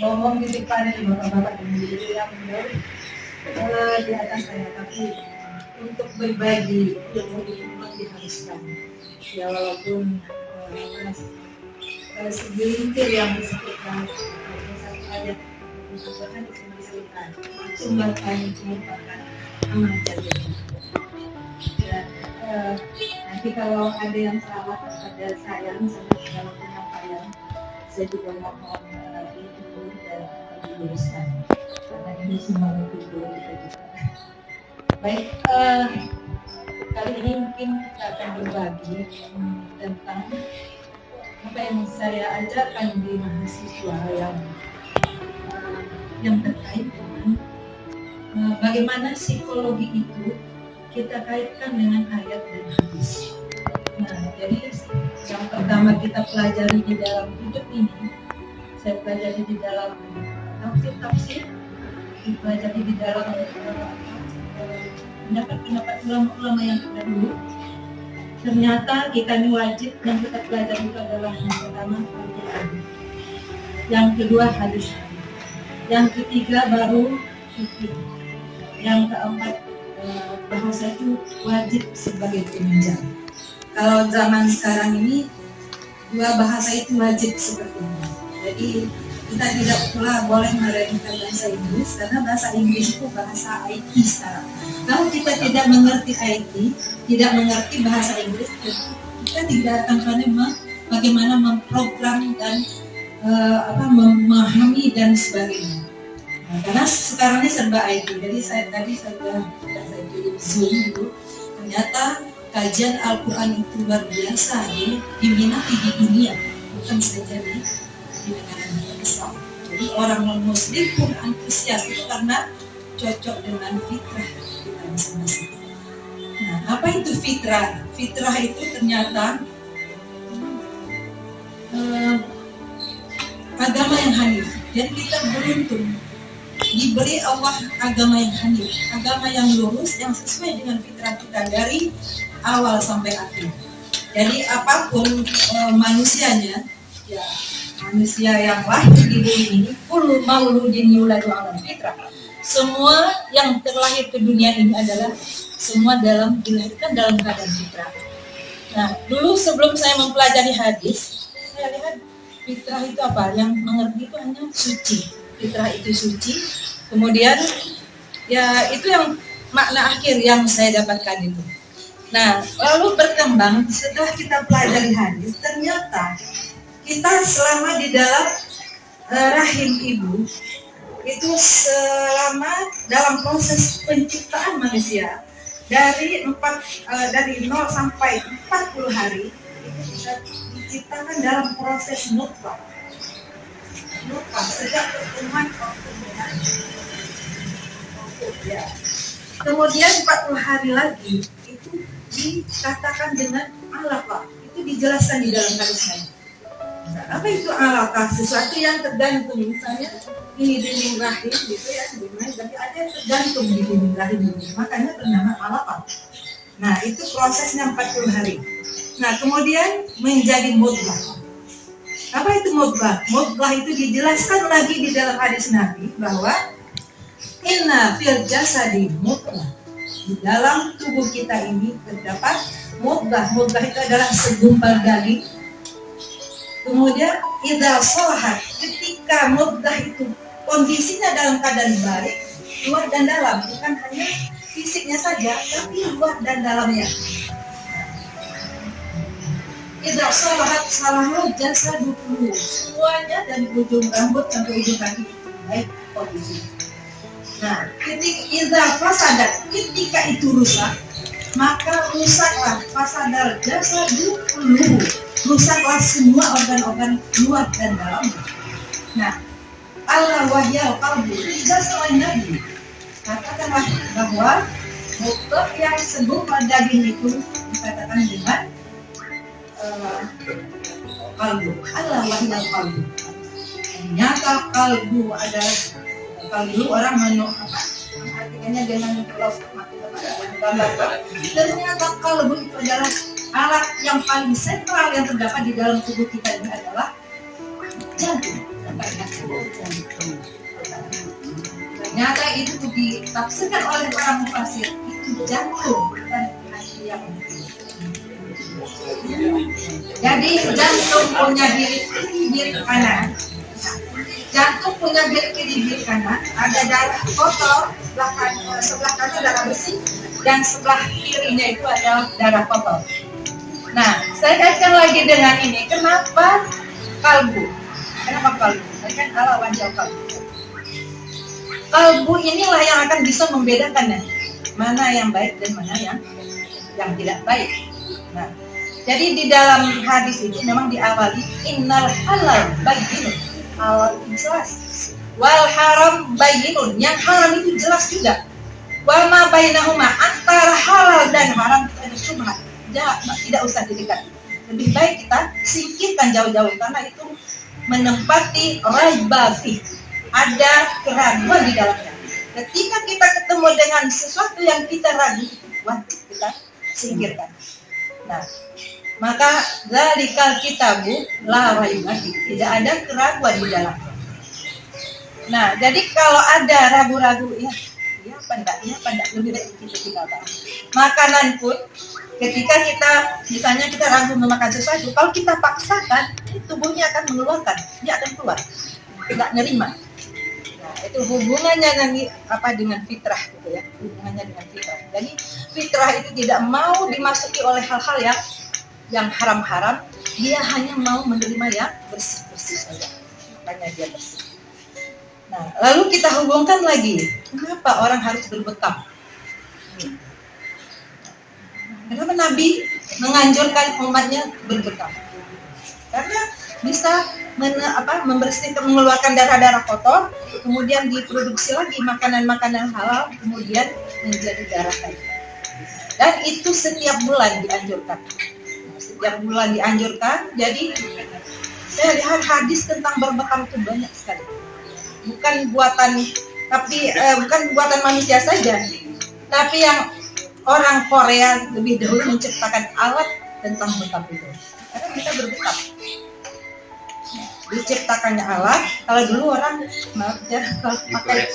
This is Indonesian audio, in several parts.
ngomong di depan bapak-bapak dan ibu yang di atas saya, tapi untuk berbagi ilmu ini memang diharuskan. Ya walaupun segelintir yang disebutkan satu ayat Tuhan disebutkan sumberkan merupakan amal jariah. Dan nanti kalau ada yang salah pada saya misalnya dalam penyampaian, saya juga mohon itu dan diluruskan karena ini semua untuk kita juga. Baik, kali ini mungkin kita akan berbagi tentang apa yang saya ajarkan di mahasiswa yang terkait dengan bagaimana psikologi itu kita kaitkan dengan ayat dan hadis. Nah, jadi yang pertama kita pelajari di dalam hidup ini, saya pelajari di dalam tafsir, dipelajari di dalam pendapat ulama-ulama yang terdahulu. Ternyata kita ini wajib yang kita pelajari itu adalah yang pertama Al-Quran, yang kedua hadis, yang ketiga baru fikih, yang keempat bahasa itu wajib sebagai penunjang. Kalau zaman sekarang ini dua bahasa itu wajib seperti ini. Jadi kita tidak pula boleh meremehkan bahasa Inggris karena bahasa Inggris itu bahasa IT sekarang. Kalau kita tidak mengerti IT, tidak mengerti bahasa Inggris, kita tidak akan pandai bagaimana memprogram dan memahami dan sebagainya. Nah, karena sekarang ini serba IT. Jadi saya pilih Zoom itu, ternyata kajian Al-Quran itu luar biasa diminati di dunia, bukan saja di negara Islam. Jadi orang non-Muslim pun antusias itu karena cocok dengan fitrah kita masing-masing. Nah, apa itu fitrah? Fitrah itu ternyata agama yang hanif. Jadi kita beruntung diberi Allah agama yang hanif, agama yang lurus, yang sesuai dengan fitrah kita dari awal sampai akhir. Jadi apapun manusianya, ya manusia yang lahir di bumi ini, kullu mauludin yuladu 'alal fitrah. Semua yang terlahir ke dunia ini adalah semua dilahirkan dalam keadaan fitrah. Nah, dulu sebelum saya mempelajari hadis, saya lihat fitrah itu apa? Yang mengerti itu hanya suci. Fitrah itu suci. Kemudian ya itu yang makna akhir yang saya dapatkan itu. Nah, lalu berkembang setelah kita pelajari hadis, ternyata kita selama di dalam rahim ibu itu selama dalam proses penciptaan manusia dari 0 sampai 40 hari itu bisa diciptakan dalam proses nutfah sejak pertemuan dengan ya. Kemudian 40 hari lagi itu dikatakan dengan alaqah. Itu dijelaskan di dalam hadisnya. Nah, apa itu alaqah? Sesuatu yang tergantung, misalnya ini dinding rahim gitu ya, tapi ada yang tergantung di dinding rahim ini. Makanya bernama alaqah. Nah, itu prosesnya 40 hari. Nah, kemudian menjadi mudghah. Apa itu mudghah? Mudghah itu dijelaskan lagi di dalam hadis Nabi bahwa inna fil jasadi mudghah. Di dalam tubuh kita ini terdapat mudghah. Mudghah itu adalah segumpal daging. Kemudian idza salahat, ketika mudghah itu kondisinya dalam keadaan baik, luar dan dalam, bukan hanya fisiknya saja, tapi luar dan dalamnya. Idza salahat salahul jasadu kullu, semuanya dari ujung rambut sampai ujung kaki baik kondisi. Nah, ketika itu rusak, maka rusaklah fasadal jasadu kullu, rusaklah semua organ-organ luar dan dalam. Nah, Allah wahyal qalbu, tidak selain Nabi katakanlah bahwa mudghah yang segumpal daging itu dikatakan dengan kalbu. Allah wahyal qalbu. Ternyata kalbu adalah kalbu orang artinya dengan ternyata kalbu itu adalah alat yang paling sentral yang terdapat di dalam tubuh kita ini adalah jantung. Ternyata itu ditafsirkan oleh para mufasir itu jantung, bukan hati yang. Jadi jantung punya diri kanan. Jantung punya diri kanan, ada darah kotor, sebelah kanan darah bersih, dan sebelah kirinya itu adalah darah kotor. Nah, saya kaitkan lagi dengan ini, kenapa kalbu? Kenapa kalbu? Saya kan ala wajah kalbu. Kalbu inilah yang akan bisa membedakan mana yang baik dan mana yang tidak baik. Nah, jadi di dalam hadis ini memang diawali innal halal bayyinun, halal jelas, wal haram bayyinun, yang haram itu jelas juga. Wa ma bainahuma, antara halal dan haram itu ada syubhat. Tidak usah didekat. Lebih baik kita singkirkan jauh-jauh karena itu menempati raiba fi, ada keraguan di dalamnya. Ketika kita ketemu dengan sesuatu yang kita ragu, wajib kita singkirkan. Nah, maka zalikal kitabu la raiba fi, tidak ada keraguan di dalamnya. Nah, jadi kalau ada ragu-ragu, ya apa enggak, lebih baik kita tinggalkan. Makanan pun ketika kita misalnya kita ragu memakan sesuatu, kalau kita paksakan, tubuhnya akan mengeluarkan, dia akan keluar, tidak nerima. Nah, itu hubungannya dengan fitrah gitu ya, hubungannya dengan fitrah. Jadi fitrah itu tidak mau dimasuki oleh hal-hal yang haram-haram, dia hanya mau menerima yang bersih-bersih saja, makanya dia bersih. Nah, lalu kita hubungkan lagi, kenapa orang harus berbekam? Kenapa Nabi menganjurkan umatnya berbekam? Karena bisa membersihkan, mengeluarkan darah-darah kotor, kemudian diproduksi lagi makanan-makanan halal, kemudian menjadi darah tadi. Dan itu setiap bulan dianjurkan. Setiap bulan dianjurkan. Jadi saya lihat hadis tentang berbekam itu banyak sekali. Bukan buatan manusia saja, tapi yang orang Korea lebih dahulu menciptakan alat tentang bekam itu. Karena kita berbekam. Diciptakannya alat. Kalau dulu orang pakai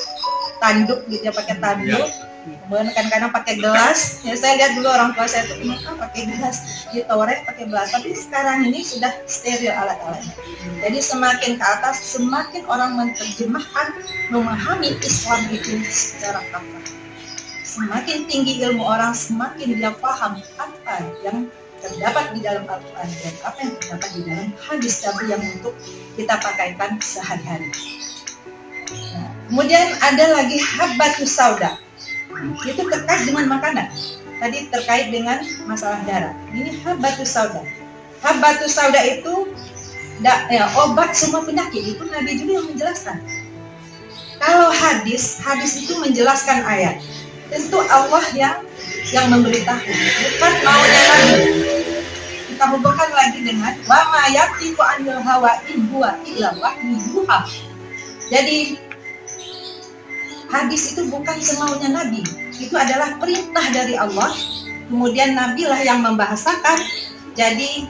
tanduk gitu ya, pakai tanduk. Kemudian kadang-kadang pakai gelas. Ya, saya lihat dulu orang tua saya itu pakai gelas, ditorek pakai gelas. Tapi sekarang ini sudah steril alat-alatnya. Jadi semakin ke atas, semakin orang menerjemahkan, memahami Islam itu secara kafah. Semakin tinggi ilmu orang, semakin dia paham apa yang terdapat di dalam Al-Quran dan apa yang terdapat di dalam hadis Nabi yang untuk kita pakaikan sehari-hari. Nah, kemudian ada lagi habbatus sauda. Itu terkait dengan makanan. Tadi terkait dengan masalah darah. Ini habbatus sauda. Habbatus sauda itu obat semua penyakit. Itu Nabi juga yang menjelaskan. Kalau hadis itu menjelaskan ayat. Tentu Allah yang memberitahu, bukan maunya Nabi. Kita hubungkan lagi dengan wa ma yaqtiqu anil hawa in huwa illa wahyu yuha. Jadi hadis itu bukan semaunya Nabi, itu adalah perintah dari Allah. Kemudian Nabi lah yang membahasakan. Jadi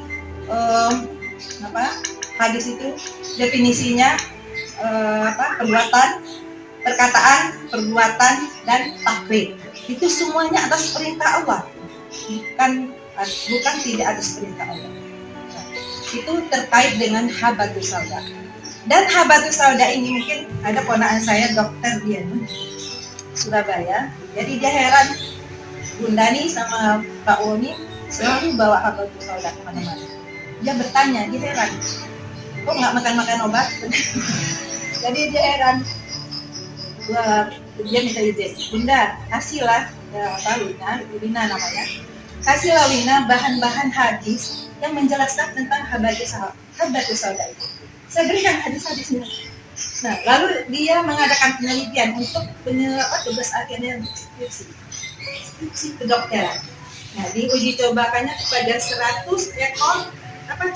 hadis itu definisinya perbuatan, perkataan, perbuatan, dan takrir. Itu semuanya atas perintah Allah, bukan tidak atas perintah Allah. Nah, itu terkait dengan habbatus sauda. Dan habbatus sauda ini mungkin ada ponakan saya, dokter Dian Surabaya. Jadi dia heran, Bunda nih sama Pak Woni selalu bawa habbatus sauda kemana-mana. Dia bertanya, dia heran, kok nggak makan-makan obat? Jadi dia heran. Dia minta izin, Bunda kasihlah Wina namanya, kasihlah Wina bahan-bahan hadis yang menjelaskan tentang habbatus sauda itu. Saya berikan hadis-hadisnya. Nah, lalu dia mengadakan penelitian untuk tugas akhirnya skripsi kedokteran. Nah, diuji cobakannya kepada 100 ekor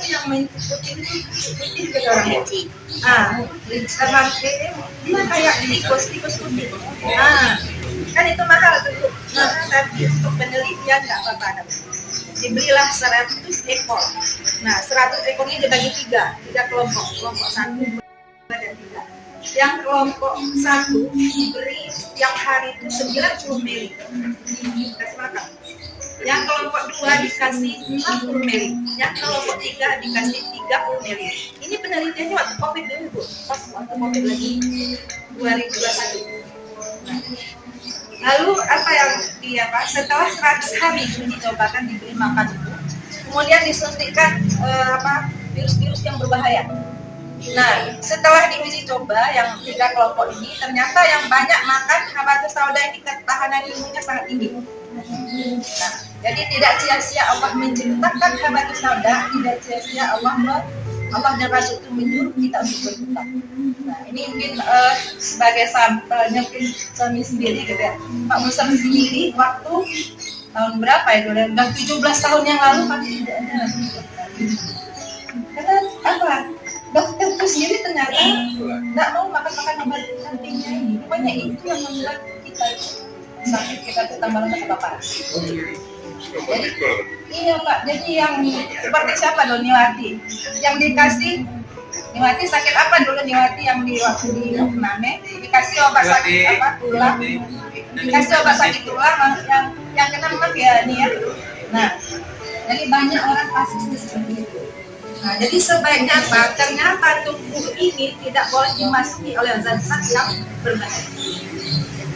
yang mengikuti itu ke orang putih. Dia kayak tikus putih. Kan itu mahal tuh. Tapi untuk penelitian nggak apa-apa. Diberilah 100 ekor. Nah, 100 ekornya dibagi tiga kelompok. Kelompok 1, 2, dan Yang kelompok 1 diberi setiap hari itu 90 mili dikasih makan. Yang kelompok 2 dikasih 60 mili. Yang kelompok 3 dikasih 30 mili. Ini penelitiannya waktu COVID dulu, Bu. Pas waktu COVID lagi 2021. Lalu apa yang setelah 100 hari dicobakan diberi makan itu, kemudian disuntikkan virus-virus yang berbahaya. Nah, setelah diuji coba yang 3 kelompok ini, ternyata yang banyak makan habatus sauda ini ketahanan imunnya sangat tinggi. Nah, jadi tidak sia-sia Allah menciptakan habatus sauda, tidak sia-sia Allah dan Rasul itu menyuruh kita untuk berhutang. Nah, ini mungkin sebagai sampelnya mungkin suami sendiri gitu ya. Pak Musa sendiri waktu tahun berapa ya? Udah 17 tahun yang lalu pasti tidak ada. Karena apa? Dokter itu sendiri ternyata nggak mau makan obat sampingnya ini. Pokoknya itu yang membuat kita sakit, kita tambah lama kebakaran. Jadi iya Pak, jadi yang seperti siapa dong Niwati? Yang dikasih Niwati sakit apa dulu Niwati yang di waktu di Name dikasih obat sakit tulang, dikasih obat sakit tulang yang kena memang ya nih ya. Nah, jadi banyak orang kasusnya seperti itu. Nah, jadi sebaiknya apa? Ternyata tubuh ini tidak boleh dimasuki oleh zat-zat yang berbahaya.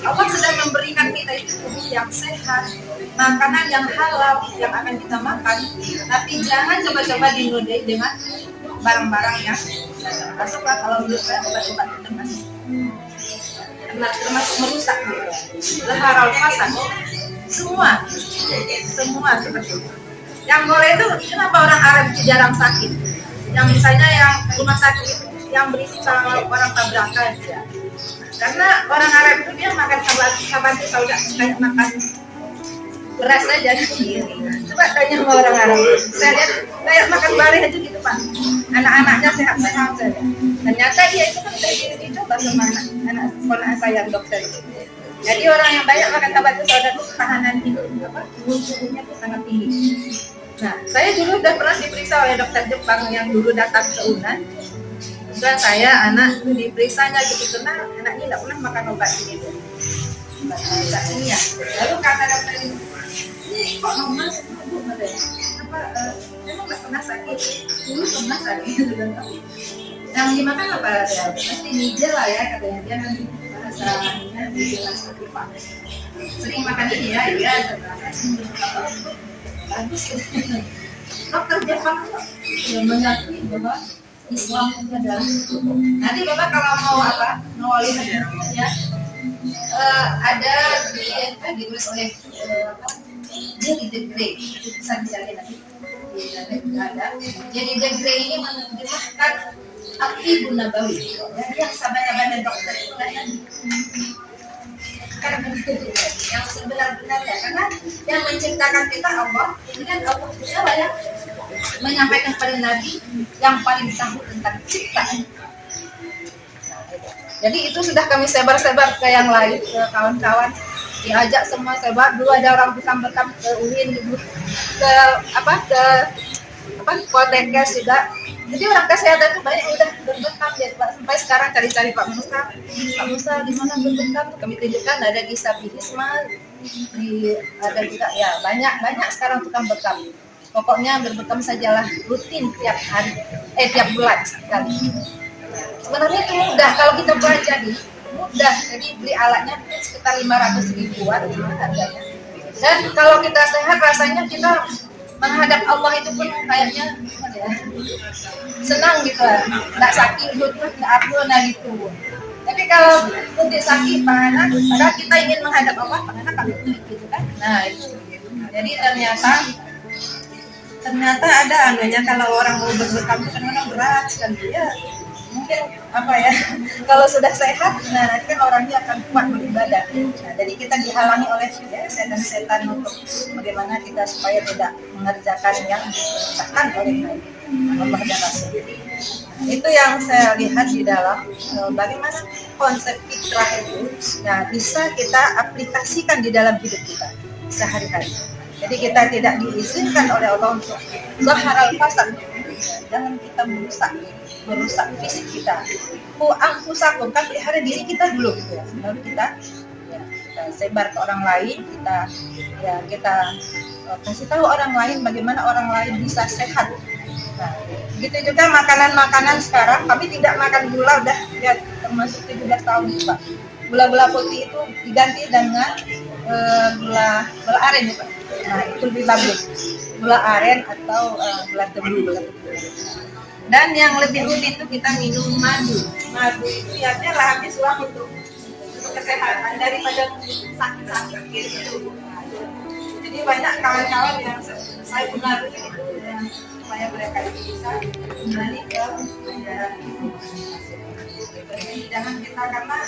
Allah sedang memberikan kita itu tubuh yang sehat, makanan yang halal yang akan kita makan, tapi jangan coba-coba dinodai dengan barang-barang yang masuklah kalau menurut saya obat-obat termasuk merusak leharal fasan semua seperti itu. Yang boleh itu kenapa orang Arab itu jarang sakit? Yang misalnya yang rumah sakit yang berisi sama orang tabrakan ya. Karena orang Arab itu dia makan habatus sauda kayak makan beras aja sendiri. Coba tanya sama orang Arab. Saya lihat kayak makan bareh aja gitu Pak. Anak-anaknya sehat-sehat saja. Ternyata dia itu kan udah dicoba sama anak ponakan saya dokter itu. Jadi orang yang banyak makan habatus sauda itu ketahanan hidup imun tubuhnya itu sangat tinggi. Nah, saya dulu udah pernah diperiksa oleh dokter Jepang yang dulu datang ke UNAN. Dan saya anak diperiksanya gitu karena anaknya tidak pernah makan obat ini tuh. Obat ini ya. Lalu kata dokter ini kok normal semua Bu katanya. Memang nggak pernah sakit. Dulu pernah sakit dan tapi yang dimakan apa ya? Pasti nijel lah ya katanya dia nanti bahasanya nijel seperti Pak. Sering makan ini ya, iya. Bagus. Dokter Jepang yang mengakui bahwa Islam itu adalah nanti Bapak kalau mau lihat ya ada ditulis oleh Jerry the Grey itu bisa dicari nanti ada. Jadi the Grey ini menerjemahkan At-Tibbun Nabawi yang sahabat-sahabat dokter itu kan yang sebenar-benarnya karena yang menciptakan kita Allah ini kan Allah siapa ya menyampaikan kepada Nabi yang paling tahu tentang ciptaan. Jadi itu sudah kami sebar-sebar ke yang lain, ke kawan-kawan, diajak semua sebar. Dulu ada orang bekam-bekam ke UIN, ke Poltekkes juga. Jadi orang kesehatan itu banyak udah berbekam ya Pak. Sampai sekarang cari-cari Pak Musa di mana berbekam? Kami tunjukkan ada di Sabihisma, ada juga ya banyak sekarang tukang bekam. Pokoknya berbekam sajalah rutin tiap hari, tiap bulan sekali. Sebenarnya itu mudah kalau kita pelajari, mudah. Jadi beli alatnya sekitar 500 ribuan harganya. Dan kalau kita sehat rasanya kita menghadap Allah itu pun kayaknya senang gitu, nggak sakit lutut, nggak apa gitu. Tapi kalau nanti sakit padahal kita ingin menghadap Allah, padahal kami gitu kan. Nah itu. Jadi ternyata ada anunya kalau orang mau berbekam itu kadang-kadang berat sekali ya. Mungkin kalau sudah sehat, nah nanti kan orangnya akan kuat beribadah. Nah, jadi kita dihalangi oleh setan-setan untuk bagaimana kita supaya tidak mengerjakan yang diperintahkan oleh Allah dan Rasul. Itu yang saya lihat di dalam bagaimana konsep fitrah itu bisa kita aplikasikan di dalam hidup kita sehari-hari. Jadi kita tidak diizinkan oleh Allah untuk zaharal fasad. Jangan kita merusak fisik kita. Anfusakum, kan pelihara diri kita dulu gitu ya. Baru kita sebar ke orang lain, kita kasih tahu orang lain bagaimana orang lain bisa sehat. Nah, begitu juga makanan-makanan sekarang. Kami tidak makan gula udah ya termasuk 17 tahun Pak. Gula-gula putih itu diganti dengan gula aren ya Pak. Nah, itu lebih bagus. Gula aren atau gula tebu. Dan yang lebih rutin itu kita minum madu. Madu itu ya habis uang untuk kesehatan daripada sakit-sakit gitu. Jadi banyak kawan-kawan yang saya pengaruhi itu supaya mereka bisa kembali ke ajaran itu. Jadi jangan kita, karena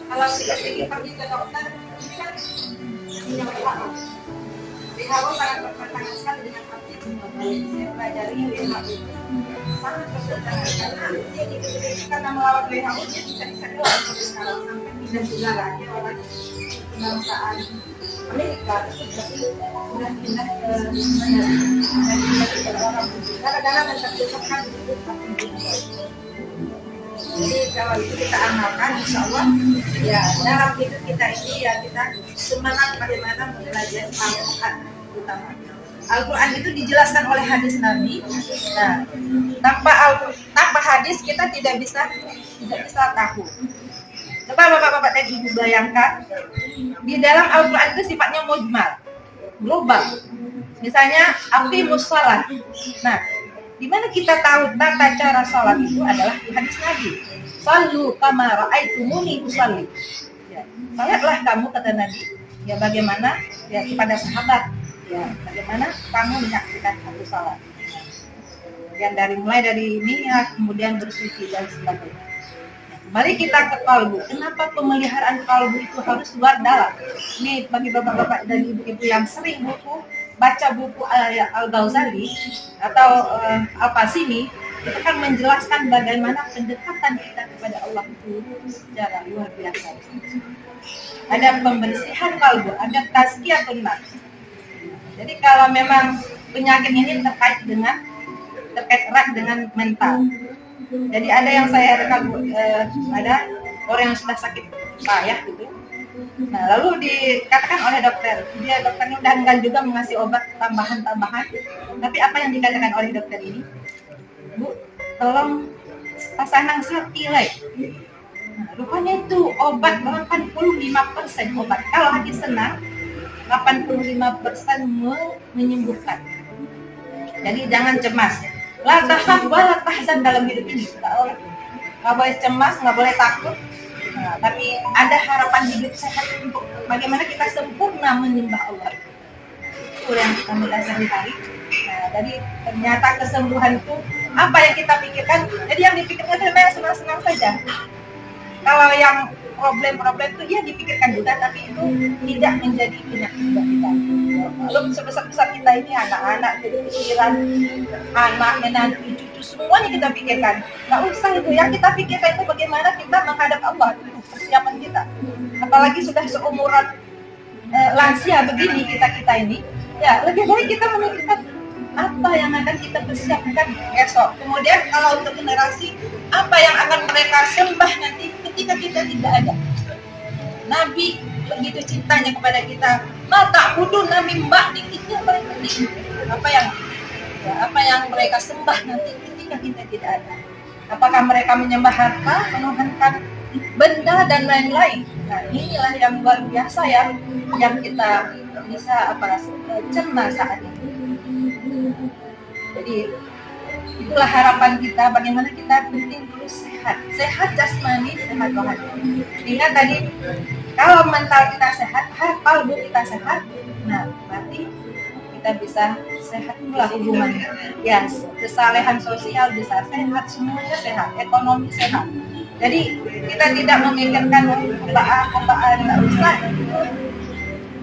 kalau kita ingin pergi ke dokter ini kan punya WHO. WHO sangat bertentangan sekali dengan arti saya pelajari WHO itu sangat bertentangan karena dia karena melawan WHO dia bisa keluar sampai sekarang sampai pindah negara dia orang kebangsaan Amerika sudah pindah ke orang gara-gara menterjemahkan jadi kalau itu kita amalkan insya Allah ya dalam hidup kita ini ya kita semangat bagaimana belajar Al-Quran utama. Al-Quran itu dijelaskan oleh hadis Nabi. Nah, tanpa hadis kita tidak bisa tahu. Coba bapak-bapak dan ibu bayangkan di dalam Al-Quran itu sifatnya mujmal, global. Misalnya aqimus shalah. Nah, di mana kita tahu tata cara sholat itu adalah di hadis Nabi. Shallu kama ra'aitumuni usalli. Ya, salatlah kamu kata Nabi. Ya bagaimana ya kepada sahabat. Ya, bagaimana kamu menyaksikan aku salat. Dan mulai dari niat, kemudian bersuci dan sebagainya. Mari kita ke kalbu. Kenapa pemeliharaan kalbu itu harus luar dalam? Ini bagi bapak-bapak dan ibu-ibu yang sering baca buku Al-Ghazali atau Al-Qasimi, itu kan menjelaskan bagaimana pendekatan kita kepada Allah itu secara luar biasa. Ada pembersihan kalbu, ada tazkiyatun nafs. Jadi kalau memang penyakit ini terkait erat dengan mental. Jadi ada yang saya rekam, ada orang yang sudah sakit payah gitu. Nah, lalu dikatakan oleh dokternya udah enggan juga mengasih obat tambahan. Tapi apa yang dikatakan oleh dokter ini? Bu, tolong pasang sapilai. Nah, rupanya itu obat 85% obat. Kalau hati senang 85% menyembuhkan. Jadi jangan cemas. La tahaf wa la tahzan dalam hidup ini. Nggak boleh cemas, nggak boleh takut. Nah, tapi ada harapan hidup sehat untuk bagaimana kita sempurna menyembah Allah. Itu yang kita sehari-hari. Nah, jadi ternyata kesembuhan itu apa yang kita pikirkan. Jadi yang dipikirkan itu memang senang-senang saja. Kalau yang problem-problem itu ya dipikirkan juga, tapi itu tidak menjadi penyakit buat kita. Lalu sebesar-besar kita ini anak-anak, jadi pikiran anak, menantu, cucu, semuanya kita pikirkan. Nggak usah itu, yang kita pikirkan itu bagaimana kita menghadap Allah, itu persiapan kita. Apalagi sudah seumuran lansia begini kita ini, ya lebih baik kita memikirkan apa yang akan kita persiapkan esok. Kemudian kalau untuk generasi, apa yang akan mereka sembah nanti ketika kita tidak ada. Nabi begitu cintanya kepada kita. Mata kudu Nabi mbak itu yang paling penting. Apa yang mereka sembah nanti ketika kita tidak ada. Apakah mereka menyembah harta, menuhankan benda dan lain-lain. Nah, inilah yang luar biasa yang kita bisa cerna saat ini. Jadi itulah harapan kita, bagaimana kita penting dulu sehat jasmani, sehat rohani. Ingat tadi, kalau mental kita sehat, kalbu kita sehat, nah berarti kita bisa sehat pula hubungannya. Ya, kesalehan sosial bisa sehat, semuanya sehat, ekonomi sehat. Jadi kita tidak memikirkan kebaan nggak usah.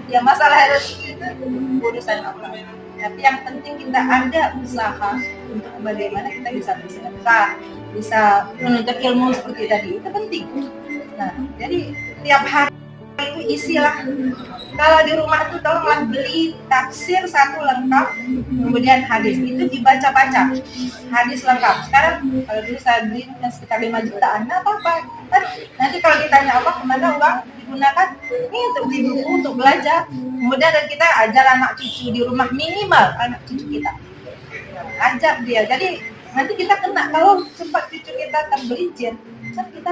Ya masalah rezeki itu urusan Allah. Tapi yang penting kita ada usaha untuk bagaimana kita bisa bersedekah, bisa menuntut ilmu seperti tadi, itu penting. Nah, jadi tiap hari itu isilah kalau di rumah tuh tolonglah beli tafsir satu lengkap, kemudian hadis itu dibaca-baca, hadis lengkap. Sekarang kalau dulu saya beli sekitar 5 jutaan, nggak apa-apa. Kan nanti kalau ditanya apa kemana uang digunakan, ini untuk beli buku, untuk belajar. Kemudian dan kita ajar anak cucu di rumah, minimal anak cucu kita, ajar dia. Jadi nanti kita kena kalau sempat cucu kita tergelincir, kita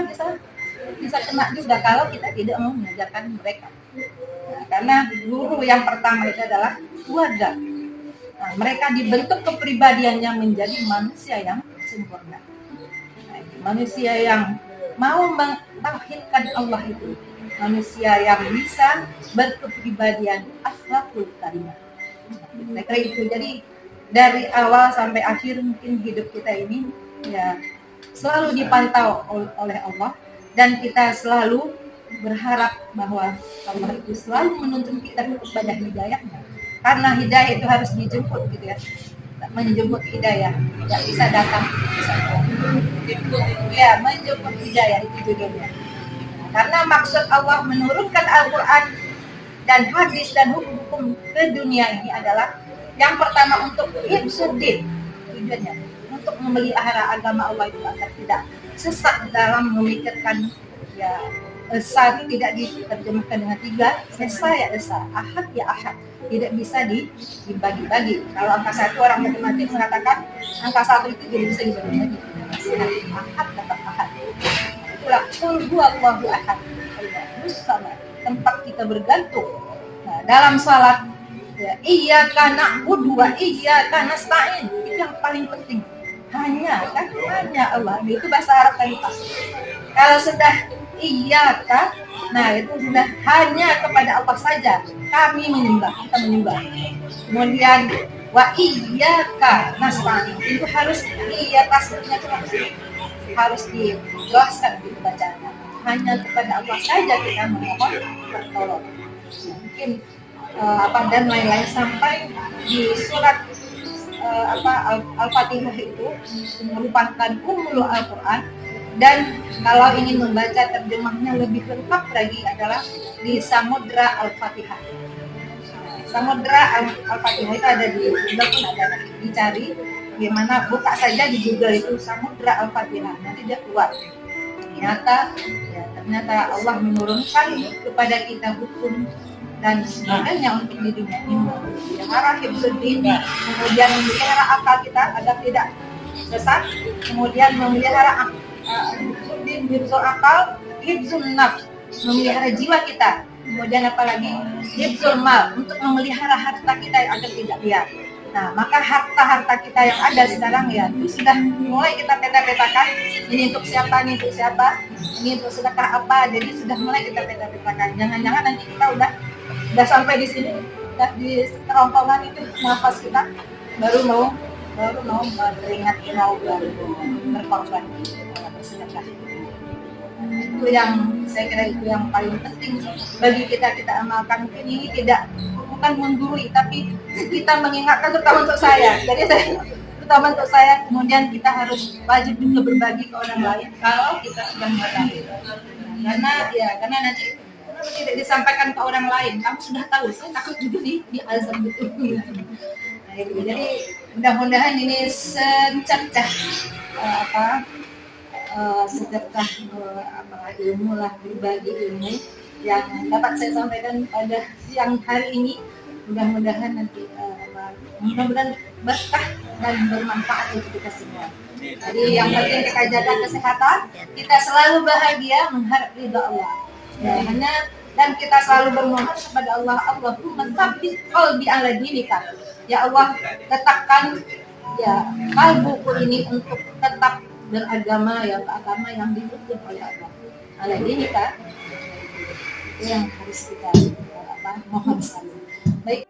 bisa kena juga kalau kita tidak mau mengajarkan mereka. Nah, karena guru yang pertama itu adalah keluarga. Nah, mereka dibentuk kepribadiannya menjadi manusia yang sempurna. Nah, manusia yang mau mentauhidkan Allah itu, manusia yang bisa berkepribadian akhlakul karimah. Saya kira itu. Jadi dari awal sampai akhir mungkin hidup kita ini ya selalu dipantau oleh Allah, dan kita selalu berharap bahwa Allah itu selalu menuntun kita kepada hidayahnya, karena hidayah itu harus dijemput gitu ya, menjemput hidayah, tidak bisa datang ya, menjemput hidayah itu judulnya. Karena maksud Allah menurunkan Al-Quran dan hadis dan hukum-hukum ke dunia ini adalah yang pertama untuk hifzuddin, tujuannya untuk memelihara agama Allah itu agar tidak sesat dalam memikirkan ya. Esa tidak diterjemahkan dengan 3, esa ya esa, ahad ya ahad, tidak bisa dibagi-bagi. Kalau angka 1 orang matematik mengatakan angka 1 itu tidak bisa dibagi-bagi. Ahad dapat ahad. Itulah qul huwallahu ahad. Bersama tempat kita bergantung. Nah, dalam salat ya, iyyaka na'budu wa iyyaka nasta'in, itu yang paling penting. Hanya Allah, itu bahasa Arab tadi pas. Kalau sudah iyyaka, nah itu sudah hanya kepada Allah saja kami kita menyembah. Kemudian wa iyyaka nasta'in, itu harus tasbihnya harus dijelaskan di bacaannya. Hanya kepada Allah saja kita memohon pertolongan. Mungkin dan lain-lain sampai di surat Al-Fatihah itu merupakan ummul Al-Quran, dan kalau ingin membaca terjemahnya lebih lengkap lagi adalah di Samudra Al-Fatihah. Samudra Al-Fatihah itu ada di Google pun ada, dicari bagaimana, buka saja di Google itu Samudra Al-Fatihah, nanti dia keluar. Ternyata Allah menurunkan kepada kita hukum dan sebagainya untuk di dunia ini, memelihara hifzuddin, kemudian memelihara akal kita agar tidak sesat, kemudian memelihara hifzul akal, hifzul nafs, memelihara jiwa kita, kemudian apalagi hifzul mal, untuk memelihara harta kita agar tidak liar. Nah, maka harta-harta kita yang ada sekarang ya itu sudah mulai kita peta-petakan, ini untuk siapa, ini untuk siapa, ini untuk sedekah apa, jadi sudah mulai kita peta-petakan. Jangan-jangan nanti kita udah sampai di sini, udah di kerongkongan itu nafas kita baru mau beringat, mau berkorban, bersedekah. Itu yang saya kira itu yang paling penting bagi kita amalkan. Mungkin ini bukan menggurui, tapi kita mengingatkan, terutama untuk saya. Jadi terutama untuk saya, kemudian kita harus wajib juga berbagi ke orang lain kalau kita sudah mengetahui. Karena nanti tidak disampaikan ke orang lain, kamu sudah tahu, saya takut juga di azab itu. Nah, jadi mudah-mudahan ini secercah sedekah ilmu lah, berbagi ilmu yang dapat saya sampaikan pada siang hari ini. Mudah-mudahan nanti mudah-mudahan berkah dan bermanfaat untuk kita semua. Jadi yang penting kita jaga kesehatan, kita selalu bahagia, mengharap ridha Allah. Dan kita selalu bermohon kepada Allah, Allahumma tsabbit qalbi ala dinika. Ya Allah, tetapkan ya kalbuku ini untuk tetap beragama, ya agama yang dituntut oleh Allah. Ala dinika, itu yang harus kita mohon selalu. Baik.